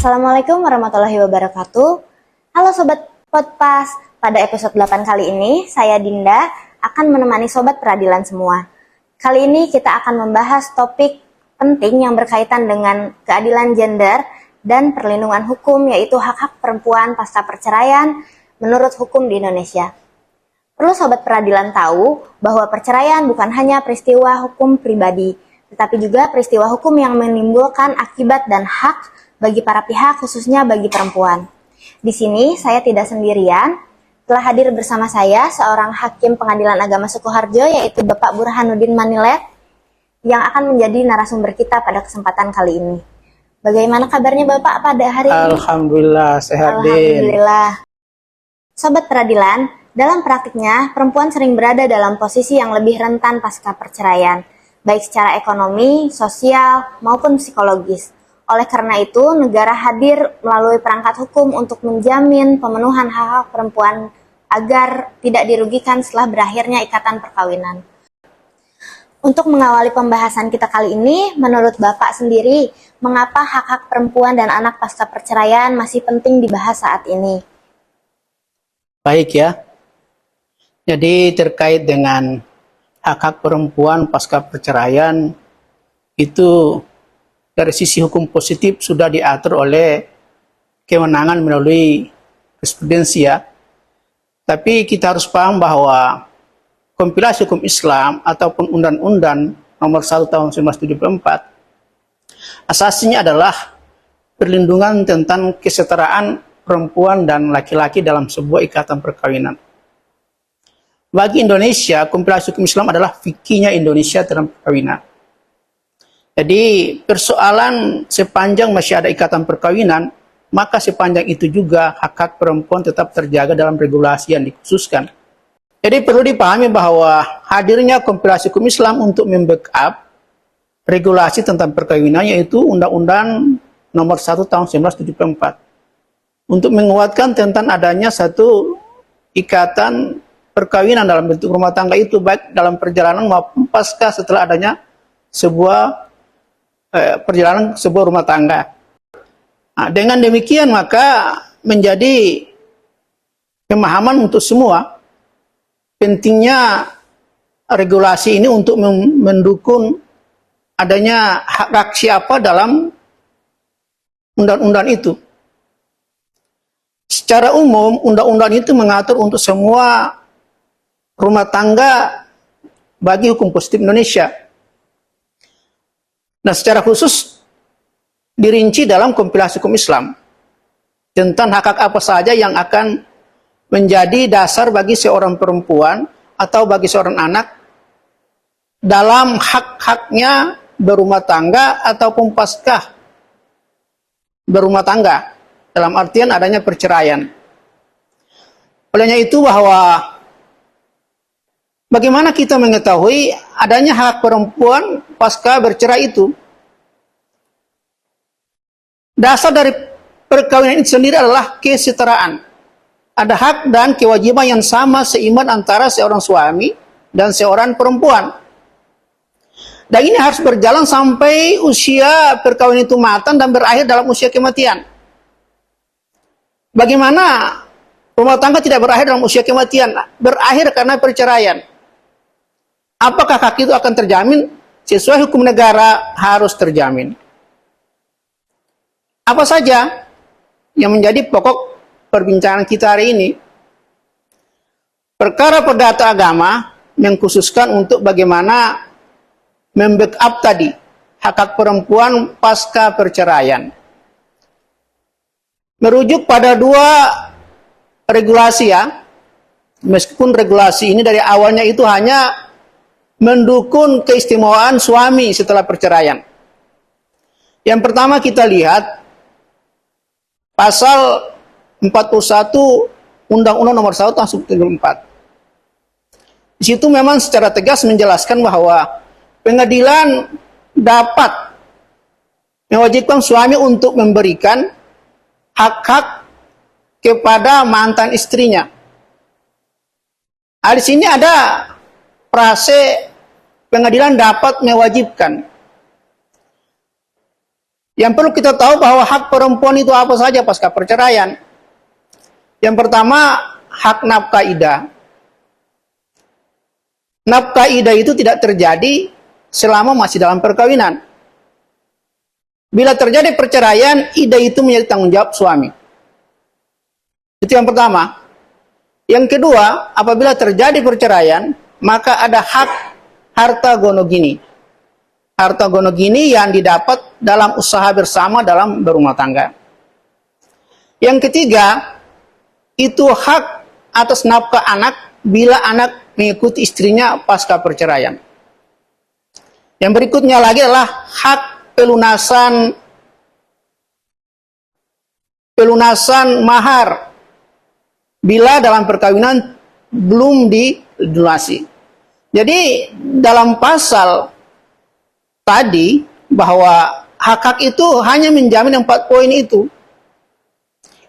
Assalamualaikum warahmatullahi wabarakatuh. Halo Sobat Podpas, pada episode 8 kali ini, saya Dinda akan menemani Sobat Peradilan semua. Kali ini kita akan membahas topik penting yang berkaitan dengan keadilan gender dan perlindungan hukum, yaitu hak-hak perempuan pasca perceraian menurut hukum di Indonesia. Perlu Sobat Peradilan tahu bahwa perceraian bukan hanya peristiwa hukum pribadi, tetapi juga peristiwa hukum yang menimbulkan akibat dan hak bagi para pihak, khususnya bagi perempuan. Di sini saya tidak sendirian, telah hadir bersama saya seorang hakim pengadilan agama Sukoharjo, yaitu Bapak Burhanuddin Manilet, yang akan menjadi narasumber kita pada kesempatan kali ini. Bagaimana kabarnya Bapak pada hari ini? Alhamdulillah, sehat. Alhamdulillah. Sobat Peradilan, dalam praktiknya perempuan sering berada dalam posisi yang lebih rentan pasca perceraian, baik secara ekonomi, sosial, maupun psikologis. Oleh karena itu, negara hadir melalui perangkat hukum untuk menjamin pemenuhan hak-hak perempuan agar tidak dirugikan setelah berakhirnya ikatan perkawinan. Untuk mengawali pembahasan kita kali ini, menurut Bapak sendiri, mengapa hak-hak perempuan dan anak pasca perceraian masih penting dibahas saat ini? Baik ya. Jadi terkait dengan hak-hak perempuan pasca perceraian, itu dari sisi hukum positif sudah diatur oleh kewenangan melalui jurisprudensi ya. Tapi kita harus paham bahwa kompilasi hukum Islam ataupun Undang-Undang Nomor 1 Tahun 1974 asasnya adalah perlindungan tentang kesetaraan perempuan dan laki-laki dalam sebuah ikatan perkawinan. Bagi Indonesia, kompilasi hukum Islam adalah fikihnya Indonesia dalam perkawinan. Jadi persoalan sepanjang masih ada ikatan perkawinan, maka sepanjang itu juga hak-hak perempuan tetap terjaga dalam regulasi yang dikhususkan. Jadi perlu dipahami bahwa hadirnya kompilasi hukum Islam untuk membackup regulasi tentang perkawinan, yaitu Undang-Undang Nomor 1 Tahun 1974. Untuk menguatkan tentang adanya satu ikatan perkawinan dalam bentuk rumah tangga itu, baik dalam perjalanan maupun pasca setelah adanya sebuah perjalanan sebuah rumah tangga. Nah, dengan demikian maka menjadi pemahaman untuk semua pentingnya regulasi ini untuk mendukung adanya hak siapa dalam undang-undang itu. Secara umum, undang-undang itu mengatur untuk semua rumah tangga bagi hukum positif Indonesia. Nah, secara khusus dirinci dalam kompilasi hukum Islam tentang hak-hak apa saja yang akan menjadi dasar bagi seorang perempuan atau bagi seorang anak dalam hak-haknya berumah tangga ataupun pasca berumah tangga, dalam artian adanya perceraian. Olehnya itu bahwa bagaimana kita mengetahui adanya hak perempuan pasca bercerai itu? Dasar dari perkawinan itu sendiri adalah kesetaraan. Ada hak dan kewajiban yang sama seimbang antara seorang suami dan seorang perempuan. Dan ini harus berjalan sampai usia perkawinan itu matang dan berakhir dalam usia kematian. Bagaimana rumah tangga tidak berakhir dalam usia kematian? Berakhir karena perceraian. Apakah hak itu akan terjamin? Sesuai hukum negara harus terjamin. Apa saja yang menjadi pokok perbincangan kita hari ini? Perkara perdata agama mengkhususkan untuk bagaimana membackup tadi hak-hak perempuan pasca perceraian. Merujuk pada dua regulasi ya, meskipun regulasi ini dari awalnya itu hanya mendukung keistimewaan suami setelah perceraian. Yang pertama kita lihat Pasal 41 Undang-Undang Nomor 1 Tahun 1974. Di situ memang secara tegas menjelaskan bahwa pengadilan dapat mewajibkan suami untuk memberikan hak-hak kepada mantan istrinya. Nah, di sini ada frase pengadilan dapat mewajibkan. Yang perlu kita tahu bahwa hak perempuan itu apa saja pasca perceraian. Yang pertama, hak nafkah idah. Nafkah idah itu tidak terjadi selama masih dalam perkawinan. Bila terjadi perceraian, idah itu menjadi tanggung jawab suami. Itu yang pertama. Yang kedua, apabila terjadi perceraian, maka ada hak harta gonogini. Harta gonogini yang didapat dalam usaha bersama dalam berumah tangga. Yang ketiga, itu hak atas nafkah anak bila anak mengikuti istrinya pasca perceraian. Yang berikutnya lagi adalah hak pelunasan mahar bila dalam perkawinan belum dilunasi. Jadi dalam pasal tadi bahwa hak-hak itu hanya menjamin 4 poin itu.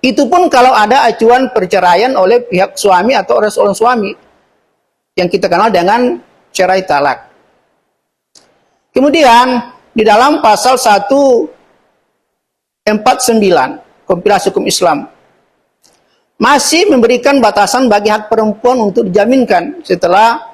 Itu pun kalau ada acuan perceraian oleh pihak suami atau oleh seorang suami yang kita kenal dengan cerai talak. Kemudian di dalam pasal 149 Kompilasi Hukum Islam masih memberikan batasan bagi hak perempuan untuk dijaminkan setelah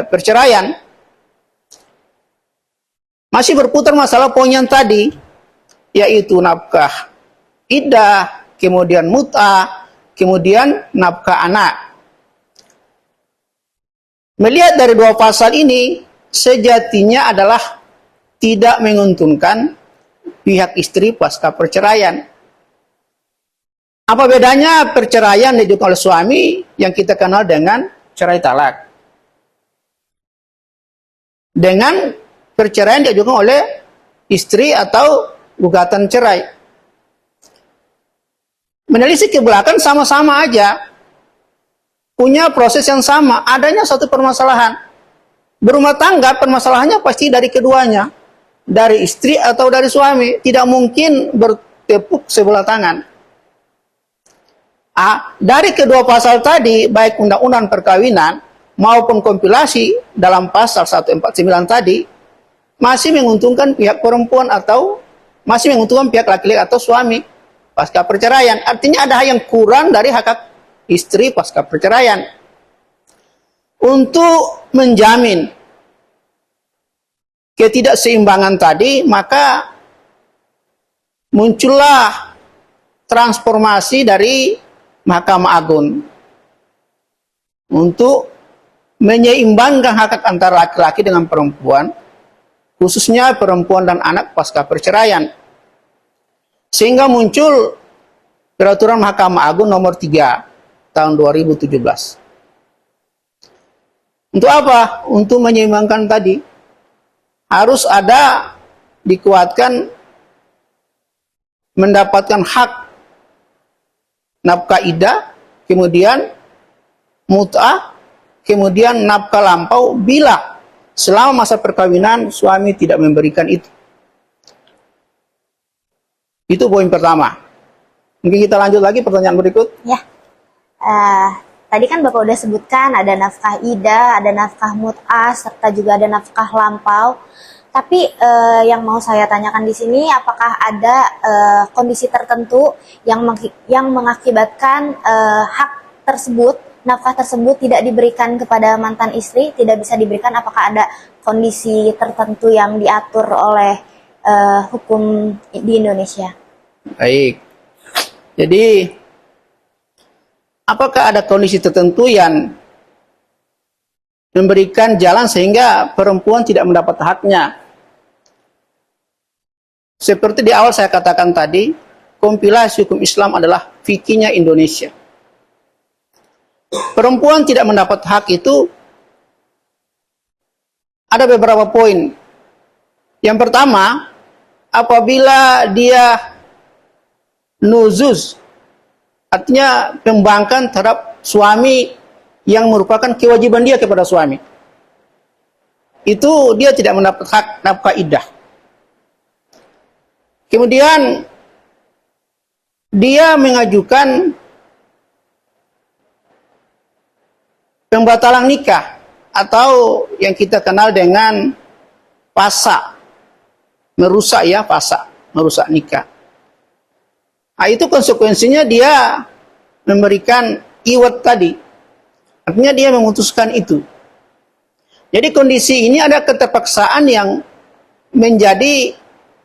perceraian. Masih berputar masalah poin yang tadi, yaitu nafkah iddah, kemudian mut'ah, kemudian nafkah anak. Melihat dari 2 pasal ini, sejatinya adalah tidak menguntungkan pihak istri pasca perceraian. Apa bedanya perceraian diajukan oleh suami yang kita kenal dengan cerai talak dengan perceraian diajukan oleh istri atau gugatan cerai? Menelisik ke belakang sama-sama aja punya proses yang sama, adanya satu permasalahan. Berumah tangga permasalahannya pasti dari keduanya, dari istri atau dari suami, tidak mungkin bertepuk sebelah tangan. Dari kedua pasal tadi, baik undang-undang perkawinan maupun kompilasi dalam pasal 149 tadi, masih menguntungkan pihak perempuan atau masih menguntungkan pihak laki-laki atau suami pasca perceraian. Artinya ada yang kurang dari hak istri pasca perceraian. Untuk menjamin ketidakseimbangan tadi, maka muncullah transformasi dari Mahkamah Agung untuk menyeimbangkan hak antara laki-laki dengan perempuan, khususnya perempuan dan anak pasca perceraian. Sehingga muncul Peraturan Mahkamah Agung nomor 3 tahun 2017. Untuk apa? Untuk menyeimbangkan tadi. Harus ada dikuatkan mendapatkan hak nafkah iddah, kemudian mut'ah, kemudian nafkah lampau bila selama masa perkawinan suami tidak memberikan itu. Itu poin pertama. Mungkin kita lanjut lagi pertanyaan berikut. Ya, tadi kan Bapak udah sebutkan ada nafkah iddah, ada nafkah mut'ah, serta juga ada nafkah lampau. Tapi yang mau saya tanyakan di sini, apakah ada kondisi tertentu yang mengakibatkan hak tersebut, nafkah tersebut tidak diberikan kepada mantan istri, tidak bisa diberikan? Apakah ada kondisi tertentu yang diatur oleh hukum di Indonesia? Baik. Jadi, apakah ada kondisi tertentu yang memberikan jalan sehingga perempuan tidak mendapat haknya? Seperti di awal saya katakan tadi, kompilasi hukum Islam adalah fikihnya Indonesia. Perempuan tidak mendapat hak itu ada beberapa poin. Yang pertama, apabila dia nuzuz, artinya pembangkang terhadap suami yang merupakan kewajiban dia kepada suami, itu dia tidak mendapat hak nafkah iddah. Kemudian dia mengajukan pembatalan nikah atau yang kita kenal dengan fasa, merusak ya, fasa, merusak nikah. Nah, itu konsekuensinya dia memberikan iwat tadi. Artinya dia memutuskan itu. Jadi kondisi ini ada keterpaksaan yang menjadi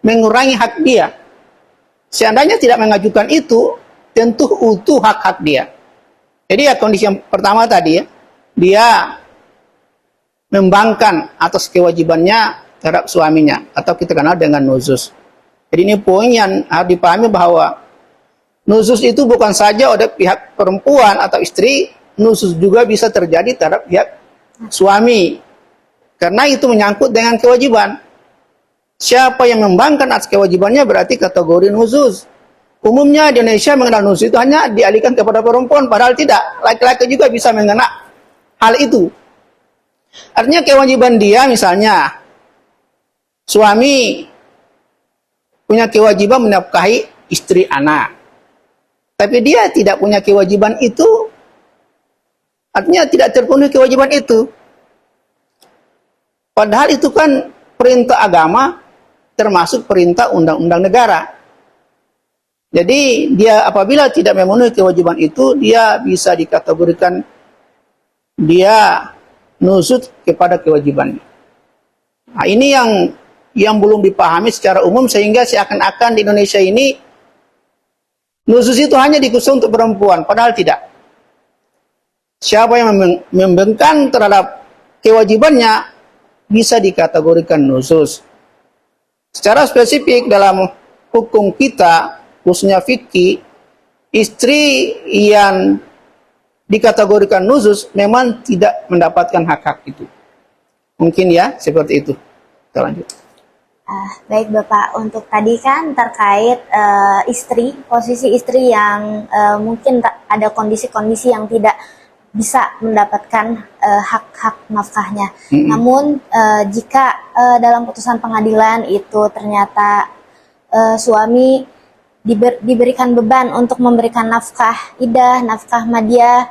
mengurangi hak dia. Seandainya tidak mengajukan itu, tentu utuh hak-hak dia. Jadi ya kondisi yang pertama tadi ya, dia membangkang atas kewajibannya terhadap suaminya, atau kita kenal dengan nuzus. Jadi ini poin yang harus dipahami bahwa nuzus itu bukan saja oleh pihak perempuan atau istri, nuzus juga bisa terjadi terhadap pihak suami. Karena itu menyangkut dengan kewajiban. Siapa yang membangkang atas kewajibannya berarti kategori nuzuz. Umumnya di Indonesia mengenal nuzuz itu hanya dialihkan kepada perempuan, padahal tidak. Laki-laki juga bisa mengena hal itu. Artinya kewajiban dia, misalnya suami punya kewajiban menafkahi istri anak, tapi dia tidak punya kewajiban itu, artinya tidak terpenuhi kewajiban itu. Padahal itu kan perintah agama, termasuk perintah undang-undang negara. Jadi dia apabila tidak memenuhi kewajiban itu, dia bisa dikategorikan dia nuzuz kepada kewajibannya. Nah, ini yang belum dipahami secara umum, sehingga seakan-akan di Indonesia ini nuzuz itu hanya dikhususkan untuk perempuan, padahal tidak. Siapa yang membangkang terhadap kewajibannya bisa dikategorikan nuzuz. Secara spesifik dalam hukum kita, khususnya fikih, istri yang dikategorikan nuzuz memang tidak mendapatkan hak-hak itu. Mungkin ya, seperti itu. Kita lanjut. Baik Bapak, untuk tadi kan terkait istri, posisi istri yang mungkin ada kondisi-kondisi yang tidak bisa mendapatkan hak-hak nafkahnya. Namun jika dalam putusan pengadilan itu ternyata suami diberikan beban untuk memberikan nafkah idah, nafkah madiah,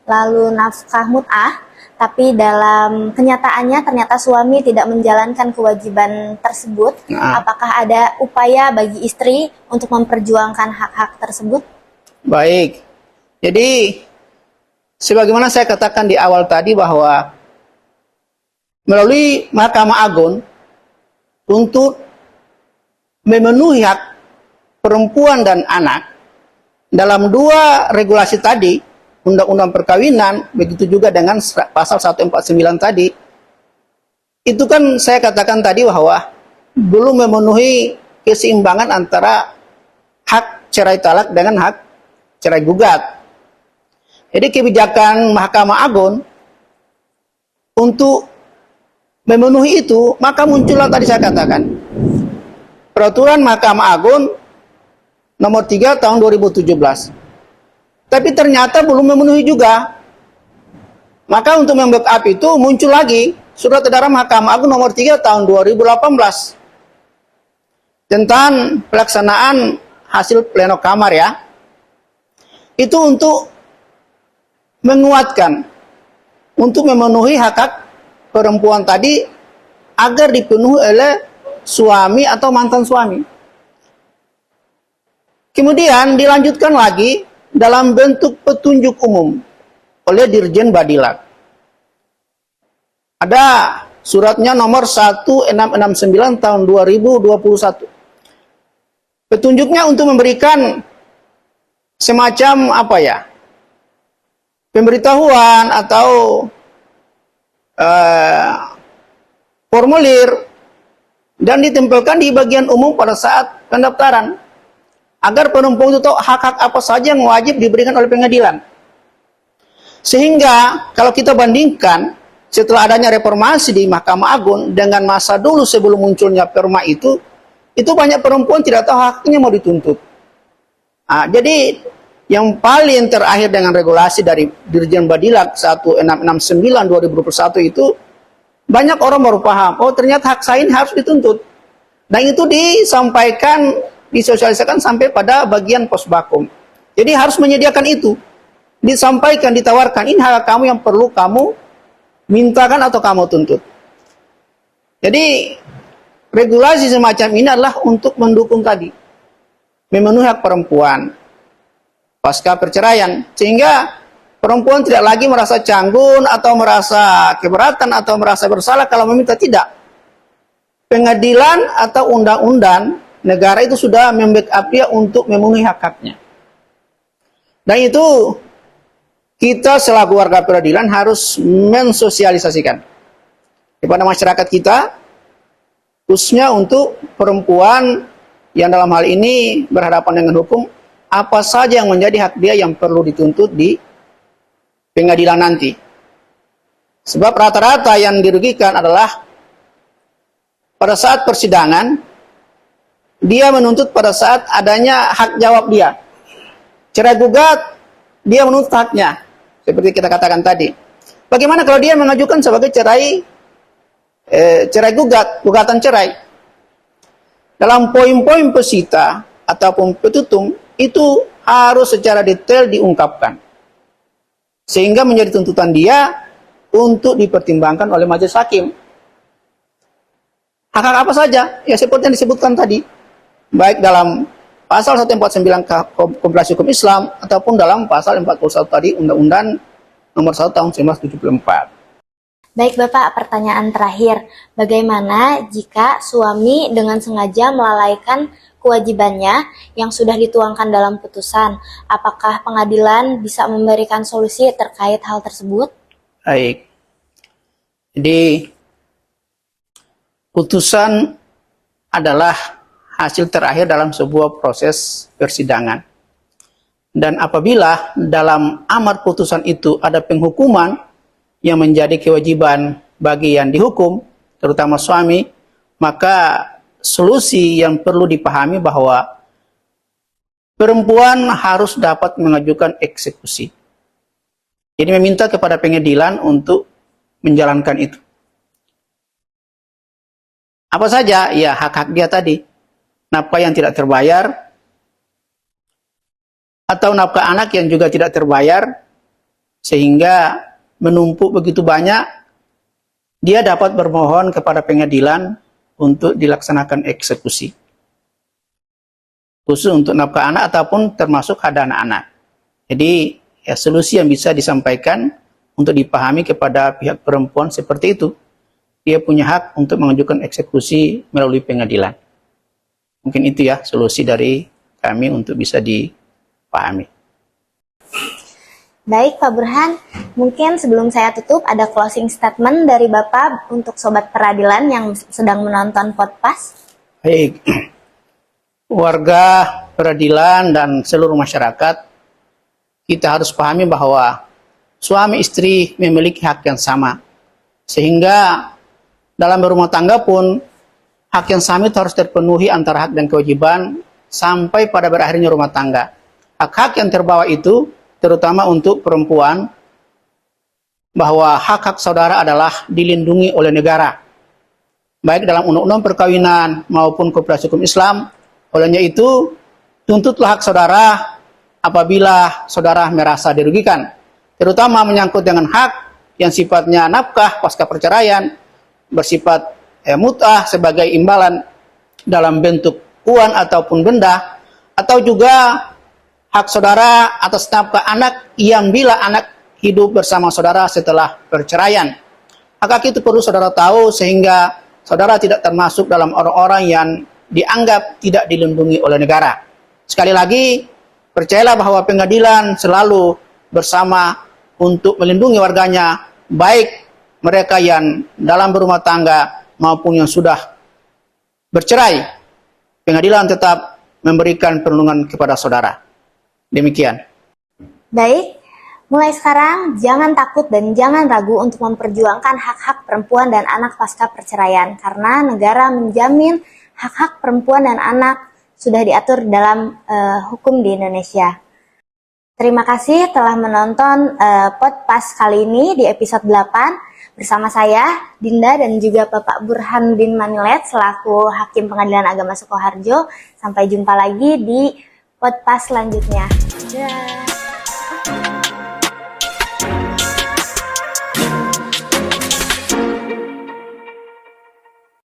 lalu nafkah mut'ah, tapi dalam kenyataannya ternyata suami tidak menjalankan kewajiban tersebut, apakah ada upaya bagi istri untuk memperjuangkan hak-hak tersebut? Baik, jadi sebagaimana saya katakan di awal tadi bahwa melalui Mahkamah Agung untuk memenuhi hak perempuan dan anak dalam dua regulasi tadi, Undang-Undang Perkawinan, begitu juga dengan pasal 149 tadi, itu kan saya katakan tadi bahwa belum memenuhi keseimbangan antara hak cerai talak dengan hak cerai gugat. Jadi kebijakan Mahkamah Agung untuk memenuhi itu, maka muncullah tadi saya katakan Peraturan Mahkamah Agung nomor 3 tahun 2017. Tapi ternyata belum memenuhi juga. Maka untuk membackup itu muncul lagi Surat Edaran Mahkamah Agung nomor 3 tahun 2018 tentang pelaksanaan hasil pleno kamar ya. Itu untuk menguatkan, untuk memenuhi hak-hak perempuan tadi agar dipenuhi oleh suami atau mantan suami. Kemudian dilanjutkan lagi dalam bentuk petunjuk umum oleh Dirjen Badilat. Ada suratnya nomor 1669 tahun 2021. Petunjuknya untuk memberikan semacam apa ya, pemberitahuan atau formulir, dan ditempelkan di bagian umum pada saat pendaftaran agar perempuan itu tahu hak-hak apa saja yang wajib diberikan oleh pengadilan. Sehingga kalau kita bandingkan setelah adanya reformasi di Mahkamah Agung dengan masa dulu sebelum munculnya perma itu banyak perempuan tidak tahu haknya mau dituntut. Jadi yang paling terakhir dengan regulasi dari Dirjen Badilat 1669 2021 itu banyak orang baru paham, oh ternyata hak saya ini harus dituntut. Dan itu disampaikan, disosialisasikan sampai pada bagian posbakum. Jadi harus menyediakan itu. Disampaikan, ditawarkan, ini hak kamu yang perlu kamu mintakan atau kamu tuntut. Jadi regulasi semacam ini adalah untuk mendukung tadi, memenuhi hak perempuan pasca perceraian, sehingga perempuan tidak lagi merasa canggung atau merasa keberatan atau merasa bersalah kalau meminta. Tidak. Pengadilan atau undang-undang negara itu sudah membackup dia untuk memenuhi hak-haknya. Dan itu kita selaku warga peradilan harus mensosialisasikan kepada masyarakat kita, khususnya untuk perempuan yang dalam hal ini berhadapan dengan hukum, apa saja yang menjadi hak dia yang perlu dituntut di pengadilan nanti. Sebab rata-rata yang dirugikan adalah pada saat persidangan, dia menuntut pada saat adanya hak jawab dia. Cerai gugat, dia menuntut haknya. Seperti kita katakan tadi. Bagaimana kalau dia mengajukan sebagai cerai gugat, gugatan cerai? Dalam poin-poin pesita ataupun petitum, itu harus secara detail diungkapkan. Sehingga menjadi tuntutan dia untuk dipertimbangkan oleh majelis hakim. Hak-hak apa saja? Ya seperti yang disebutkan tadi. Baik dalam pasal 149 Kompilasi Hukum Islam ataupun dalam pasal 41 tadi Undang-Undang Nomor 1 Tahun 1974. Baik Bapak, pertanyaan terakhir. Bagaimana jika suami dengan sengaja melalaikan kewajibannya yang sudah dituangkan dalam putusan? Apakah pengadilan bisa memberikan solusi terkait hal tersebut? Baik. Jadi, putusan adalah hasil terakhir dalam sebuah proses persidangan. Dan apabila dalam amar putusan itu ada penghukuman yang menjadi kewajiban bagi yang dihukum, terutama suami, maka solusi yang perlu dipahami bahwa perempuan harus dapat mengajukan eksekusi. Jadi meminta kepada pengadilan untuk menjalankan itu. Apa saja? Ya hak-hak dia tadi. Nafkah yang tidak terbayar, atau nafkah anak yang juga tidak terbayar, sehingga menumpuk begitu banyak, dia dapat bermohon kepada pengadilan untuk dilaksanakan eksekusi. Khusus untuk nafkah anak ataupun termasuk hak anak-anak. Jadi, ya solusi yang bisa disampaikan untuk dipahami kepada pihak perempuan seperti itu. Dia punya hak untuk mengajukan eksekusi melalui pengadilan. Mungkin itu ya solusi dari kami untuk bisa dipahami. Baik Pak Burhan, mungkin sebelum saya tutup ada closing statement dari Bapak untuk Sobat Peradilan yang sedang menonton podcast. Baik, warga peradilan dan seluruh masyarakat, kita harus pahami bahwa suami istri memiliki hak yang sama. Sehingga dalam berumah tangga pun, hak yang sama itu harus terpenuhi antara hak dan kewajiban sampai pada berakhirnya rumah tangga. Hak-hak yang terbawa itu terutama untuk perempuan, bahwa hak-hak saudara adalah dilindungi oleh negara, baik dalam undang-undang perkawinan maupun Kompilasi Hukum Islam. Olehnya itu, tuntutlah hak saudara apabila saudara merasa dirugikan, terutama menyangkut dengan hak yang sifatnya nafkah pasca perceraian, bersifat mut'ah sebagai imbalan dalam bentuk uang ataupun benda, atau juga hak saudara atas nafkah anak yang bila anak hidup bersama saudara setelah perceraian. Hak itu perlu saudara tahu sehingga saudara tidak termasuk dalam orang-orang yang dianggap tidak dilindungi oleh negara. Sekali lagi, percayalah bahwa pengadilan selalu bersama untuk melindungi warganya, baik mereka yang dalam berumah tangga maupun yang sudah bercerai. Pengadilan tetap memberikan perlindungan kepada saudara. Demikian. Baik, mulai sekarang jangan takut dan jangan ragu untuk memperjuangkan hak-hak perempuan dan anak pasca perceraian, karena negara menjamin hak-hak perempuan dan anak sudah diatur dalam hukum di Indonesia. Terima kasih telah menonton podcast kali ini di episode 8 bersama saya, Dinda, dan juga Bapak Burhan bin Manilet selaku Hakim Pengadilan Agama Sukoharjo. Sampai jumpa lagi di podcast selanjutnya. Dadah.